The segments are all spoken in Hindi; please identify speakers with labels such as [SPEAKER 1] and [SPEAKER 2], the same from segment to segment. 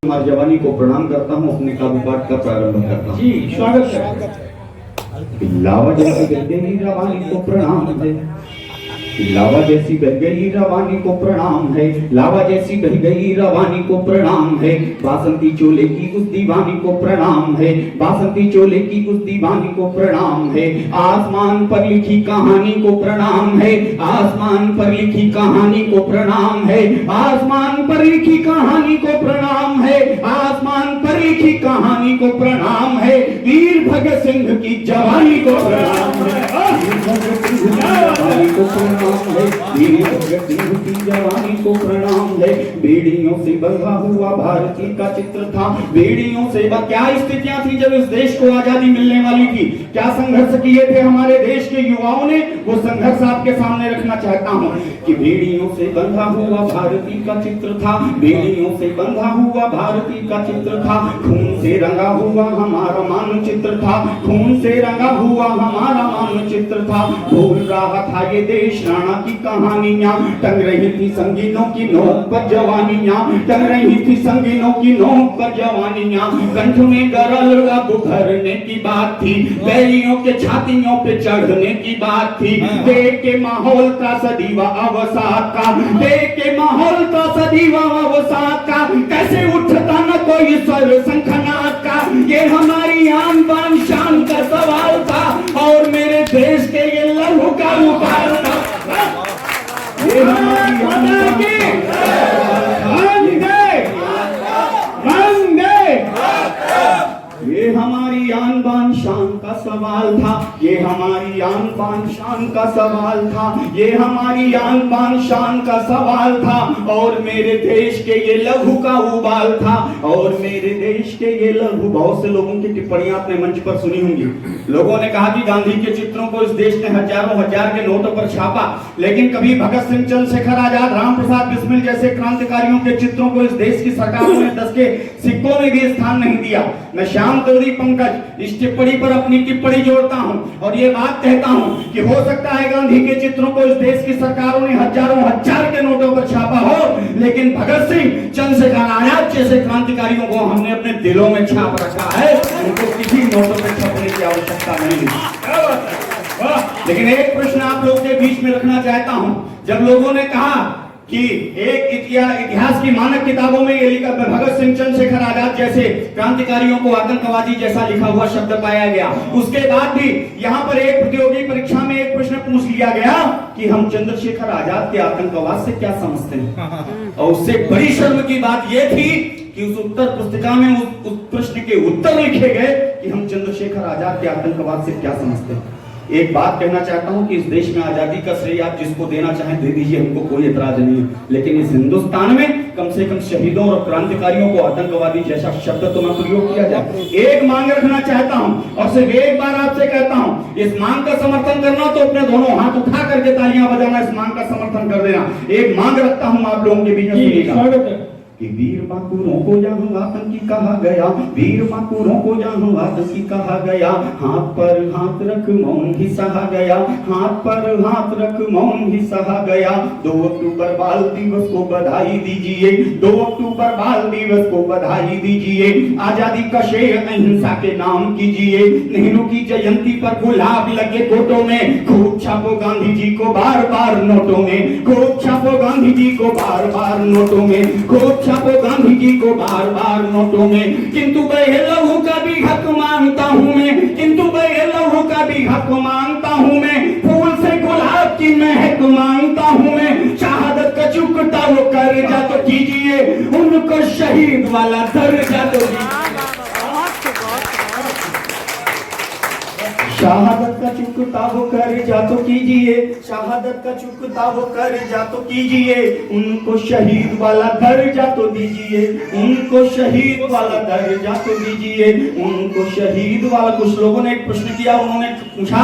[SPEAKER 1] हमारी जवानी को प्रणाम करता हूँ, अपने काव्य पाठ का प्रारंभ करता हूँ।
[SPEAKER 2] जी स्वागत है।
[SPEAKER 1] लावा जैसी बह गई रवानी को प्रणाम है, लावा जैसी बह गई रवानी को प्रणाम है, लावा जैसी बह गई रवानी को प्रणाम है, बासंती चोले की उस दीवानी को प्रणाम है, बासंती चोले की उस दीवानी को प्रणाम है, आसमान पर लिखी कहानी को प्रणाम है, आसमान पर लिखी कहानी को प्रणाम है, आसमान पर लिखी कहानी को प्रणाम है, आसमान पर लिखी कहानी को प्रणाम है, वीर भगत सिंह की जवानी को प्रणाम है, वीर भगत सिंह की जवानी को प्रणाम है, वीर भगत सिंह की जवानी को प्रणाम है। बेड़ियों से बंधा हुआ भारती का चित्र था, बेड़ियों से क्या स्थितियां थी जब इस देश को आजादी मिलने वाली थी, क्या संघर्ष किए थे हमारे देश के युवाओं ने, वो संघर्ष आपके सामने रखना चाहता हूं कि बेड़ियों से बंधा हुआ भारती का चित्र था, बेड़ियों से बंधा हुआ भारती का चित्र था, खून से रंगा हुआ हमारा मानचित्र था, खून से रंगा हुआ हमारा मानचित्र था, भूल रहा था ये देश राणा की कहानियां, टंग रही थी संगीनों की नोक पर जवानियां, टंग रही थी संगीनों की नोक पर जवानियां, कंठ में गरल अब भरने की बात थी, बैरियों के छातियों पे चढ़ने की बात थी, देख के माहौल था सदीवा अवसाद का, देख के माहौल था सदीवा अवसाद का, कैसे उठता न कोई स्वर शंखनाद का, ये हमारी आन बान शान का सवाल था, और मेरे देश के ये लहू का उबाल था, ये हमारी आन ये हमारी आन बान शान का सवाल था, ये हमारी आन बान शान का सवाल था, ये हमारी आन बान शान का सवाल था, और मेरे देश के ये लहू का उबाल था, और मेरे देश के ये लहू। बहुत से लोगों की टिप्पणियां आपने मंच पर सुनी होंगी, लोगों ने कहा कि गांधी के चित्रों को इस देश ने हजारों हजार के नोटों पर छापा, लेकिन कभी भगत सिंह, चंद्रशेखर आजाद, राम प्रसाद बिस्मिल जैसे क्रांतिकारियों के चित्रों को इस देश की सरकारों ने 10 के सिक्कों में भी स्थान नहीं दिया। मैं श्याम तोरी पंकज इस टिप्पणी पर अपनी टिप्पणी जोड़ता हूं और ये बात कहता हूं कि हो सकता है गांधी के चित्रों को इस देश की सरकारों ने हजारों हजार के नोटों पर छापा हो, लेकिन भगत सिंह, चंद्रशेखर आजाद जैसे क्रांतिकारियों को हमने अपने दिलों में छाप रखा है, उनको किसी नोटों पर छापने की आवश्यकता नहीं। लेकिन एक प्रश्न आप लोगों के बीच में रखना चाहता हूं, जब लोगों ने कहा कि एक इतिहास की मानक किताबों में ये लिखा, भगत सिंह, चंद्रशेखर आजाद जैसे क्रांतिकारियों को आतंकवादी जैसा लिखा हुआ शब्द पाया गया, उसके बाद भी यहाँ पर एक प्रतियोगी परीक्षा में एक प्रश्न पूछ लिया गया कि हम चंद्रशेखर आजाद के आतंकवाद से क्या समझते हैं, और उससे बड़ी शर्म की बात यह थी कि उस उत्तर पुस्तिका में उस प्रश्न के उत्तर लिखे गए कि हम चंद्रशेखर आजाद के आतंकवाद से क्या समझते हैं। एक बात कहना चाहता हूं कि इस देश में आजादी का श्रेय आप जिसको देना चाहें दे दीजिए, हमको कोई एतराज नहीं है, लेकिन इस हिंदुस्तान में कम से कम शहीदों और क्रांतिकारियों को आतंकवादी जैसा शब्द तो न प्रयोग किया जाए। एक मांग रखना चाहता हूं और सिर्फ एक बार आपसे कहता हूं, इस मांग का समर्थन करना तो अपने दोनों हाथ उठा करके तालियां बजाना, इस मांग का समर्थन कर देना। एक मांग रखता हूं आप लोगों के बीच में कि वीर बांकुरों को यहाँ आतंकी कहा गया, वीर बांकुरों को यहाँ आतंकी कहा गया, हाथ पर हाथ रख मौन ही सहा गया, हाथ पर हाथ रख मौन ही सहा गया। 2 अक्टूबर बाल दिवस को बधाई दीजिए, 2 अक्टूबर बाल दिवस को बधाई दीजिए, आजादी का शेर अहिंसा के नाम कीजिए, नेहरू की जयंती पर गुलाब लगे कोटों में, खूब छापो गांधी जी को बार बार नोटों में, खूब छापो गांधी जी को बार बार नोटों में, खूब छापो गांधी जी को बार बार नोटों में। किंतु बहे लहू का भी हक मांगता हूं मैं, किंतु बहे लहू का भी हक मांगता हूं मैं, फूल से गुलाब की महक मांगता हूं मैं, शहादत का चुकता वो कर्जा तो कीजिए, उनको शहीद वाला दर्जा तो दीजिए, शहादत का चुकता वो कर्जा तो कीजिए, शहादत का चुकता वो कर्जा तो कीजिए, उनको शहीद वाला दर्जा तो दीजिए, उनको शहीद वाला दर्जा तो दीजिए, उनको शहीद वाला। कुछ लोगों ने एक प्रश्न किया, उन्होंने पूछा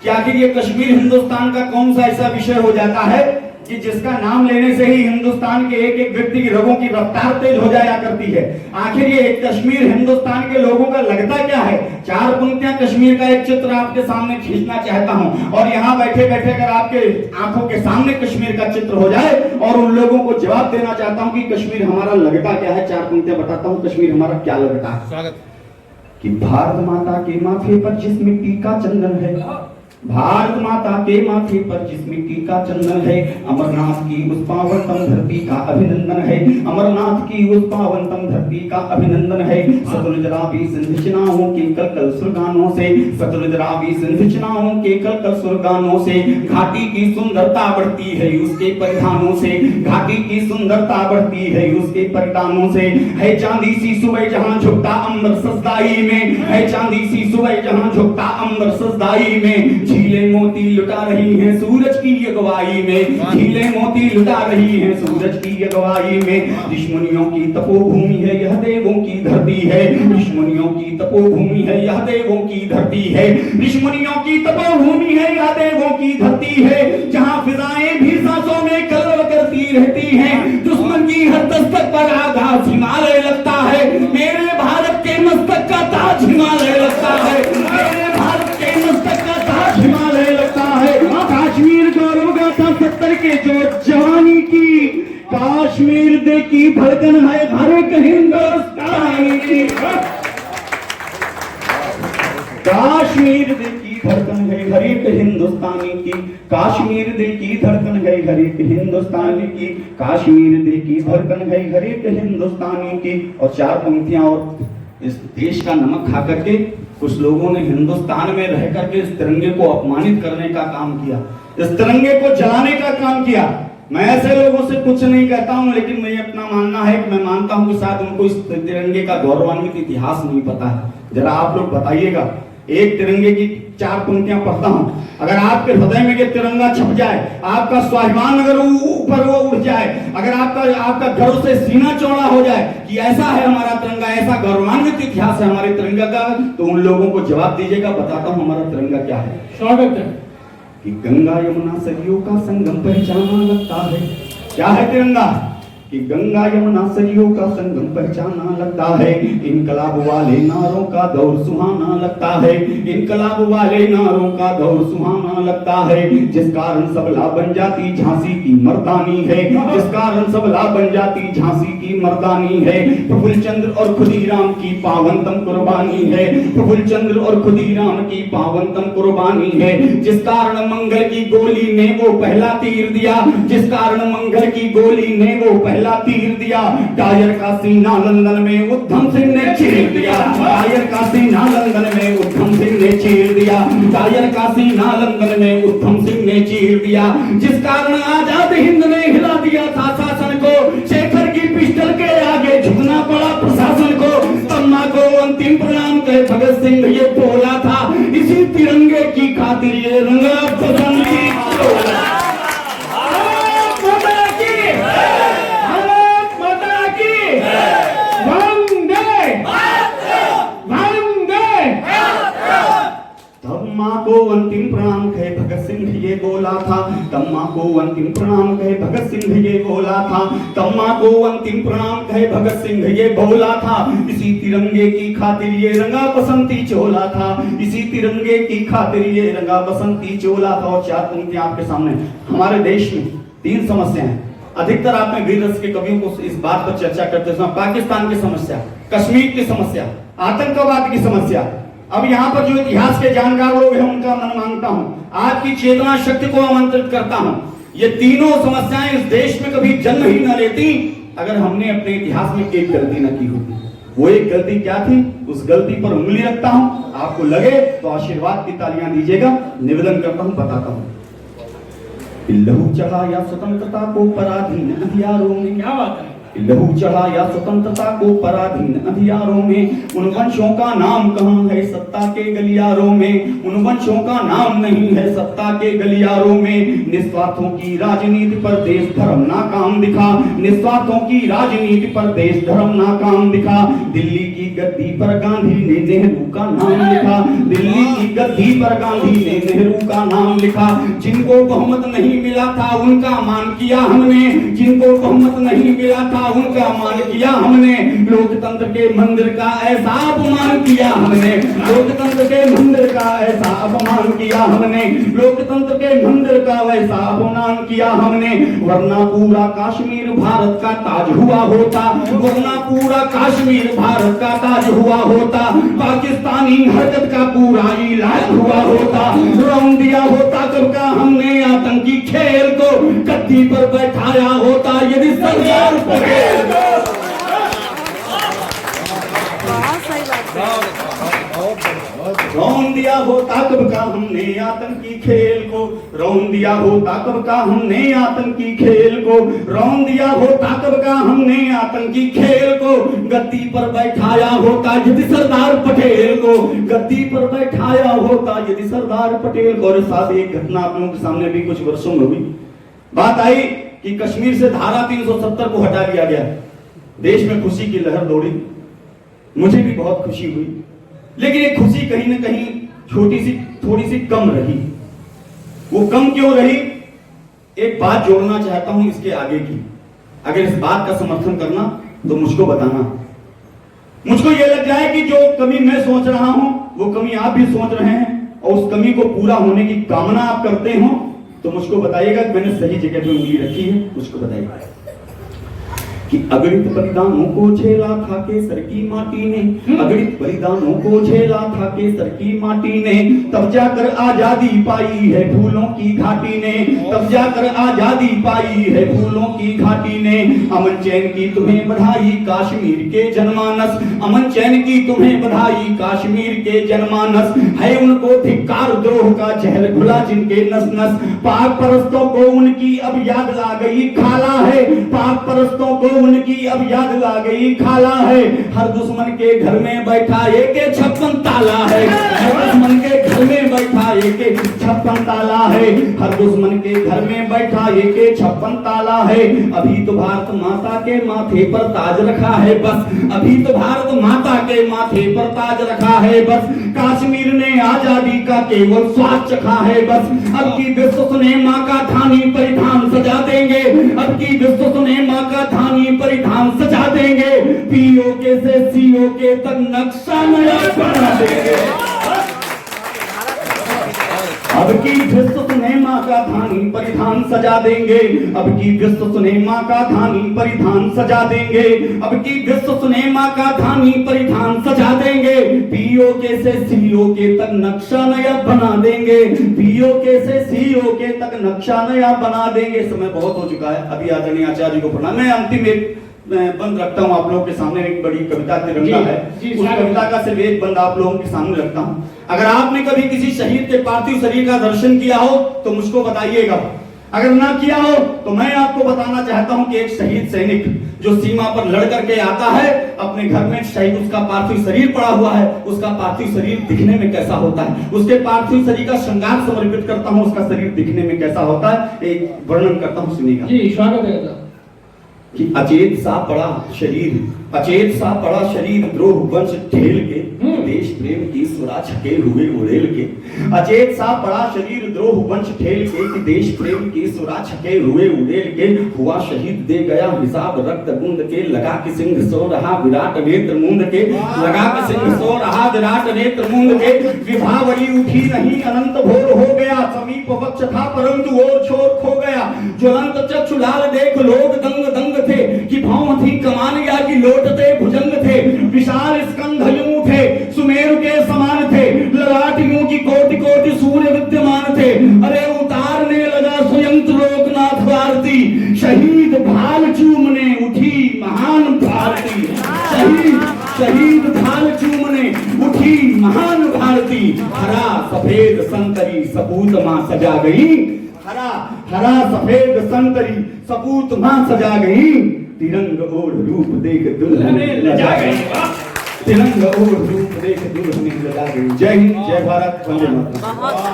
[SPEAKER 1] कि आखिर ये कश्मीर हिंदुस्तान का कौन सा ऐसा विषय हो जाता है कि जिसका नाम लेने से ही हिंदुस्तान के एक एक व्यक्ति की रगों की रफ्तार तेज हो जाया करती है। आखिर ये कश्मीर हिंदुस्तान के लोगों का लगता क्या है? 4 पंक्तियां कश्मीर का एक चित्र आपके सामने खींचना चाहता हूं और यहाँ बैठे बैठे अगर आपके आंखों के सामने कश्मीर का चित्र हो जाए और उन लोगों को जवाब देना चाहता हूं कि कश्मीर हमारा लगता क्या है। 4 पंक्तियां बताता हूं कश्मीर हमारा क्या लगता है।
[SPEAKER 2] स्वागत
[SPEAKER 1] कि भारत माता के माथे पर जिस मिट्टी का चंदन है, भारत माता के माथे पर जिस मिट्टी का चंदन है, अमरनाथ की उस पावनतम धरती का अभिनंदन है, अमरनाथ की उस पावनतम धरती का अभिनंदन है। सतलुज रावी सिंध चिनाओं के कलकल सुरगानों से, सतलुज रावी सिंध चिनाओं के कलकल सुरगानों से, घाटी की सुंदरता बढ़ती है उसके परिधानों से, घाटी की सुंदरता बढ़ती है उसके परिधानों से। है चांदी सी सुबह जहां झुकता अंबर सजदाई में, है चांदी सी सुबह जहां झुकता अंबर सजदाई में, झीलें मोती लुटा रही हैं सूरज की अगुवाई में, झीलें मोती लुटा रही हैं सूरज की अगुवाई में। दुश्मनियों की तपोभूमि है यह देवों की धरती है, दुश्मनियों की तपोभूमि है यह देवों की धरती है, दुश्मनियों की तपोभूमि है यह देवों की धरती है, जहां फिजाएं भी सांसों में कलरव करती रहती हैं। दुश्मन की हर दस्तक पर आघात हिमालय लगता है, मेरे भारत के मस्तक का ताज हिमालय लगता है, मेरे भारत के मस्तक का ताज हिमालय लगता है। काश्मीर गौरव गाथा 70 के जो जवानी की, काश्मीर दिल की धड़कन है हर एक हिंदुस्तानी की, काश्मीर दिल की धड़कन है हर एक हिंदुस्तानी की, काश्मीर दिल की धड़कन है हर एक हिंदुस्तानी की, काश्मीर दिल की धड़कन है हर एक हिंदुस्तानी की। और 4 पंक्तियां और इस देश का नमक खा करके कुछ लोगों ने हिंदुस्तान में रह करके इस तिरंगे को अपमानित करने का काम किया, इस तिरंगे को जलाने का काम किया। मैं ऐसे लोगों से कुछ नहीं कहता हूं, लेकिन मुझे अपना मानना है कि मैं मानता हूं कि शायद उनको इस तिरंगे का गौरवान्वित इतिहास नहीं पता है। जरा आप लोग बताइएगा, एक तिरंगे की 4 पंक्तियां पढ़ता हूं, अगर आपके हृदय में ये तिरंगा छप जाए, आपका स्वाभिमान अगर ऊपर वो उठ जाए, अगर आपका गर्व से सीना चौड़ा हो जाए कि ऐसा है हमारा तिरंगा, ऐसा गौरवान्वित इतिहास है हमारे तिरंगा का, तो उन लोगों को जवाब दीजिएगा। बताता हूं हमारा तिरंगा क्या है।
[SPEAKER 2] स्वागत है
[SPEAKER 1] कि गंगा यमुना सरयू का संगम पहचाना लगता है। क्या है तिरंगा? कि गंगा यमुना सरयू का संगम पहचाना लगता है, इनकलाब वाले नारों का दौर सुहाना लगता है, इनकलाब वाले नारों का दौर सुहाना लगता है, जिस कारण सबला बन जाती झांसी की मर्दानी है, जिस कारण सबला बन जाती झांसी की मर्दानी है। प्रफुल्ल चंद्र और खुदीराम की पावनतम कुर्बानी है, प्रफुल्ल चंद्र और खुदीराम की पावनतम कुर्बानी है, जिस कारण मंगल की गोली ने वो पहला तीर दिया, जिस कारण मंगल की गोली ने वो पहला तीर दिया। टायर का सीना लंदन में उद्धम सिंह ने चीर दिया, टायर का सीना लंदन में उद्धम सिंह ने चीर दिया, टायर का सीना लंदन में उद्धम सिंह ने चीर दिया। जिस कारण आजाद हिंद ने हिला दिया था शासन को, शेखर की पिस्टल के आगे झुकना पड़ा प्रशासन को, तम्मा को अंतिम प्रणाम कहे भगत सिंह ये बोला था, इसी तिरंगे की खातिर ये रंगा पसंद की को अंतिम प्रणाम कहे भगत सिंह ये बोला था, तम्मा को अंतिम प्रणाम कहे भगत सिंह ये बोला था, तम्मा को अंतिम प्रणाम कहे भगत सिंह ये बोला था, इसी तिरंगे की खातिर ये रंगा बसंती चोला था, इसी तिरंगे की खातिर ये रंगा बसंती चोला था। और 4 पंक्तियां आपके सामने। हमारे देश में 3 समस्या है। अधिकतर आप में वीर रस के कवियों को इस बात पर चर्चा करते समय पाकिस्तान की समस्या, कश्मीर की समस्या, आतंकवाद की समस्या। अब यहाँ पर जो इतिहास के जानकार लोग हैं उनका मन मांगता हूँ, आपकी चेतना शक्ति को आमंत्रित करता हूँ। ये तीनों समस्याएं इस देश में कभी जन्म ही न लेती अगर हमने अपने इतिहास में एक गलती न की होती। वो एक गलती क्या थी? उस गलती पर उंगली रखता हूँ, आपको लगे तो आशीर्वाद की तालियां दीजिएगा। निवेदन करता हूँ, बताता हूँ। लहू चढ़ाया स्वतंत्रता को पराधीन हथियारों में,
[SPEAKER 2] क्या बात है,
[SPEAKER 1] लहू चढ़ाया स्वतंत्रता को पराधीन अधियारों में, उन वंशों का नाम कहाँ है सत्ता के गलियारों में, उन वंशों का नाम नहीं है सत्ता के गलियारों में। निस्वार्थों की राजनीति पर देश धर्म नाकाम दिखा, निस्वार्थों की राजनीति पर देश धर्म नाकाम दिखा। दिल्ली की गद्दी पर गांधी ने नेहरू का नाम लिखा, दिल्ली की गद्दी पर गांधी ने नेहरू का नाम लिखा। जिनको बहुमत नहीं मिला था उनका मान किया हमने, जिनको बहुमत नहीं मिला था उनका मान किया हमने। लोकतंत्र के मंदिर का ऐसा अपमान किया हमने, लोकतंत्र के मंदिर का ऐसा अपमान किया हमने, लोकतंत्र के मंदिर का वैसा अपमान किया हमने। वरना पूरा कश्मीर भारत का ताज हुआ होता, वरना पूरा कश्मीर भारत का ताज हुआ होता। पाकिस्तानी हरकत का पूरा इलाज हुआ होता। रौंद दिया होता कब का हमने आतंकी खेल को, गद्दी पर बैठाया होता यदि सरदार पटेल को। रौंद दिया होता कब का हमने आतंकी खेल को, रौंद दिया होता कब का हमने आतंकी खेल को, रौंद दिया होता कब का हमने आतंकी खेल को। गद्दी पर बैठाया होता यदि सरदार पटेल को, गद्दी पर बैठाया होता यदि सरदार पटेल को। और साथ ही एक घटना आप लोगों के सामने भी कुछ वर्षों में हुई। बात आई कि कश्मीर से धारा 370 को हटा दिया गया, देश में खुशी की लहर दौड़ी, मुझे भी बहुत खुशी हुई। लेकिन एक खुशी कहीं ना कहीं छोटी सी थोड़ी सी कम रही। वो कम क्यों रही? एक बात जोड़ना चाहता हूं इसके आगे की। अगर इस बात का समर्थन करना तो मुझको बताना। मुझको ये लग जाए कि जो कमी मैं सोच रहा हूं वो कमी आप भी सोच रहे हैं और उस कमी को पूरा होने की कामना आप करते हो, तो मुझको बताइएगा कि मैंने सही जगह पे उंगली रखी है। मुझको बताइएगा कि अगणित बलिदानों को झेला था केसर की माटी ने, अगणित बलिदानों को झेला था केसर की माटी ने। तब जाकर आजादी पाई है फूलों की घाटी ने, तब जाकर आजादी पाई है फूलों की घाटी ने। अमन चैन की तुम्हें बधाई कश्मीर के जनमानस, अमन चैन की तुम्हें बधाई कश्मीर के जनमानस। है उनको धिक्कार द्रोह का जहर घुला जिनके नस नस। पाक परस्तों को उनकी अब याद आ गई खाला है, पाक परस्तों को उनकी अब याद आ गई खाला है। हर दुश्मन के घर में बैठा एक 56 ताला है, हर दुश्मन के घर में बैठा एक 56 ताला है, हर दुश्मन के घर में बैठा एक 56 ताला है। अभी तो भारत माता के माथे पर ताज रखा है बस, अभी तो भारत माता के माथे पर ताज रखा है बस। कश्मीर ने आजादी का केवल स्वाद चखा है बस। अब की विश्व सुने माँ का धानी परिधान सजा देंगे, अब की विश्व सुने माँ का धानी परिधान सजा देंगे। पीओके से सीओके तक नक्शा नया बना देंगे। अब की विश्व सिनेमा का धानी परिधान सजा देंगे, अब की विश्व सिनेमा का धानी परिधान सजा देंगे, अब की विश्व सिनेमा का धानी परिधान सजा देंगे। पीओके से सीओके तक नक्शा नया बना देंगे, पीओके से सीओके तक नक्शा नया बना देंगे। समय बहुत हो चुका है, अभी आदरणीय आचार्य जी को प्रणाम। मैं अंतिम एक बंद रखता हूँ आप लोगों के सामने। एक बड़ी कविता तिरंगा है, उस कविता का सिर्फ एक बंद आप लोगों के सामने रखता हूँ। अगर आपने कभी किसी शहीद के पार्थिव शरीर का दर्शन किया हो तो मुझको बताइएगा, अगर ना किया हो तो मैं आपको बताना चाहता हूं कि एक शहीद सैनिक जो सीमा पर लड़ करके आता है, अपने घर में शहीद उसका पार्थिव शरीर पड़ा हुआ है, उसका पार्थिव शरीर दिखने में कैसा होता है, उसके पार्थिव शरीर का श्रृंगार समर्पित करता हूं, उसका शरीर दिखने में कैसा होता है, एक वर्णन करता हूं, सुनिएगा।
[SPEAKER 2] जी स्वागत है।
[SPEAKER 1] कि अचेत सा पड़ा शरीर, अचेत सा पड़ा शरीर द्रोह वंश ठेल के, देश प्रेम की सुरा छके हुए उड़ेल के। अचेत सा पड़ा शरीर द्रोह वंश ठेल के, कि देश प्रेम की सुरा छके हुए उड़ेल के। हुआ शहीद दे गया हिसाब रक्त बूंद के, लगा कि सिंह सो रहा विराट नेत्र मूंद के, लगा कि सिंह सो रहा विराट नेत्र मूंद के। विभावरी उठी नहीं अनंत भोर हो गया, समीप वक्ष था परंतु और छोर खो गया। ज्वलंत चक्षु लाल देख लोग दंग दंग थे, कि भाव थी कमान या कि लोटते भुजंग थे। विशाल स्कंध यूं थे सुमेरु के समान थे, ललाट यूं की कोटि कोटि सूर्य विद्यमान थे। अरे उतारने लगा स्वयं लोकनाथ भारती, शहीद भाल चूमने उठी महान भारती। शहीद भाल चूमने उठी महान भारती। हरा सफेद संतरी सपूत मां सजा गई, हरा हरा सफेद संतरी सपूत मां सजा गई। तिरंग और रूप देख दुल्हने लजा गई, तिरंग और रूप देख दुल्हने लजा गई। जय हिंद, जय भारत, वंदे मातरम।